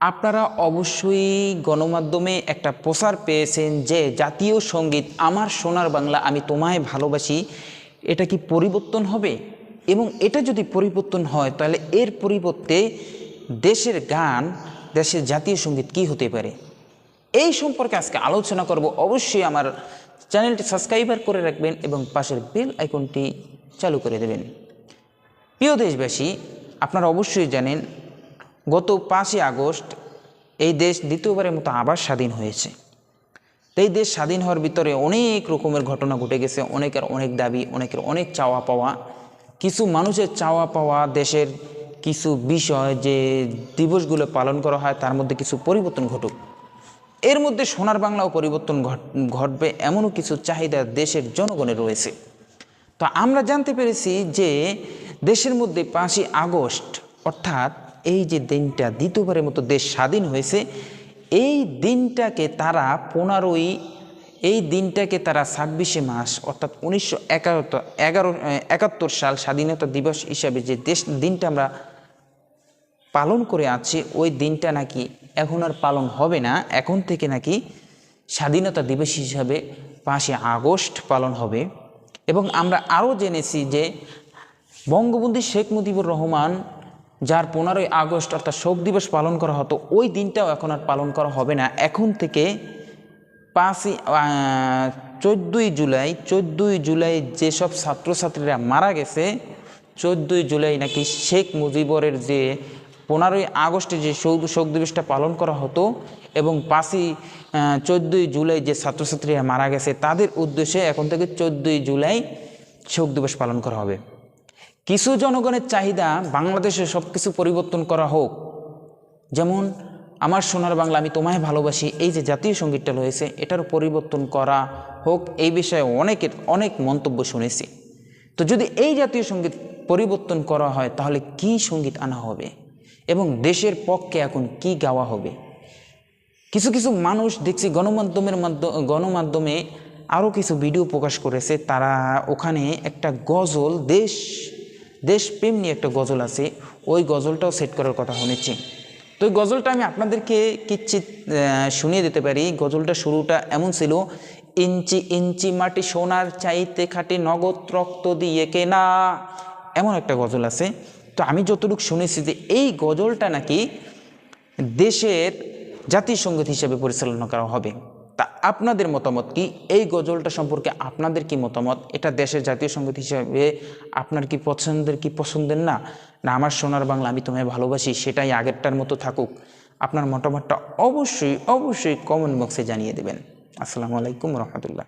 আপনারা অবশ্যই গণমাধ্যমে একটা প্রচার পেয়েছেন যে জাতীয় সঙ্গীত আমার সোনার বাংলা আমি তোমায় ভালোবাসি, এটা কি পরিবর্তন হবে? এবং এটা যদি পরিবর্তন হয় তাহলে এর পরিবর্তে দেশের গান, দেশের জাতীয় সঙ্গীত কি হতে পারে, এই সম্পর্কে আজকে আলোচনা করব। অবশ্যই আমার চ্যানেলটি সাবস্ক্রাইবার করে রাখবেন এবং পাশের বেল আইকনটি চালু করে দেবেন। প্রিয় দেশবাসী, আপনারা অবশ্যই জানেন গত 5ই আগস্ট এই দেশ দ্বিতীয়বারের মতো আবার স্বাধীন হয়েছে। এই দেশ স্বাধীন হওয়ার ভিতরে অনেক রকমের ঘটনা ঘটে গেছে, অনেকের অনেক দাবি, অনেকের অনেক চাওয়া পাওয়া। কিছু মানুষের চাওয়া পাওয়া, দেশের কিছু বিষয় যে দিবসগুলো পালন করা হয় তার মধ্যে কিছু পরিবর্তন ঘটুক। এর মধ্যে সোনার বাংলাও পরিবর্তন ঘটবে এমনও কিছু চাহিদা দেশের জনগণের রয়েছে। তো আমরা জানতে পেরেছি যে দেশের মধ্যে 5ই আগস্ট অর্থাৎ এই যে দিনটা দ্বিতীয়বারের মতো দেশ স্বাধীন হয়েছে, এই দিনটাকে তারা 26শে মার্চ অর্থাৎ 1971 সাল স্বাধীনতা দিবস হিসাবে যে দিনটা আমরা পালন করে আছি, ওই দিনটা নাকি এখন আর পালন হবে না। এখন থেকে নাকি স্বাধীনতা দিবস হিসাবে 5ই আগস্ট পালন হবে। এবং আমরা আরও জেনেছি যে বঙ্গবন্ধু শেখ মুজিবুর রহমান যার 15ই আগস্ট অর্থাৎ শোক দিবস পালন করা হতো, ওই দিনটাও এখন আর পালন করা হবে না। এখন থেকে 14ই জুলাই যেসব ছাত্রছাত্রীরা মারা গেছে, 14ই জুলাই নাকি শেখ মুজিবরের যে 15ই আগস্টে যে শোক দিবসটা পালন করা হতো এবং 14ই জুলাই যে ছাত্রছাত্রীরা মারা গেছে তাদের উদ্দেশ্যে এখন থেকে 14ই জুলাই শোক দিবস পালন করা হবে। কিছু জনগণের চাহিদা বাংলাদেশে সব কিছু পরিবর্তন করা হোক, যেমন আমার সোনার বাংলা আমি তোমায় ভালোবাসি, এই যে জাতীয় সঙ্গীতটা রয়েছে এটার পরিবর্তন করা হোক, এই বিষয়ে অনেক মন্তব্য শুনেছি। তো যদি এই জাতীয় সঙ্গীত পরিবর্তন করা হয় তাহলে কি সঙ্গীত আনা হবে এবং দেশের পক্ষে এখন কি গাওয়া হবে? কিছু কিছু মানুষ দেখছি গণমাধ্যমে আরও কিছু ভিডিও প্রকাশ করেছে। তারা ওখানে একটা গজল, দেশপ্রেম নিয়ে একটা গজল আছে, ওই গজলটাও সেট করার কথা শুনেছি। তো ওই গজলটা আমি আপনাদেরকে কিচ্ছিত শুনিয়ে দিতে পারি। গজলটা শুরুটা এমন ছিল, ইঞ্চি ইঞ্চি মাটি সোনার চাইতে খাটি নগদ রক্ত দিয়ে কেনা, এমন একটা গজল আছে। তো আমি যতটুকু শুনেছি যে এই গজলটা নাকি দেশের জাতীয় সঙ্গীত হিসেবে পরিচালনা করা হবে। তা আপনাদের মতামত কি? এই গজলটা সম্পর্কে আপনাদের কি মতামত? এটা দেশের জাতীয় সঙ্গীত হিসেবে আপনার কি পছন্দের না আমার সোনার বাংলা আমি তোমায় ভালোবাসি সেটাই আগেরটার মতো থাকুক? আপনার মতামতটা অবশ্যই কমেন্ট বক্সে জানিয়ে দেবেন। আসসালামু আলাইকুম রহমতুল্লাহ।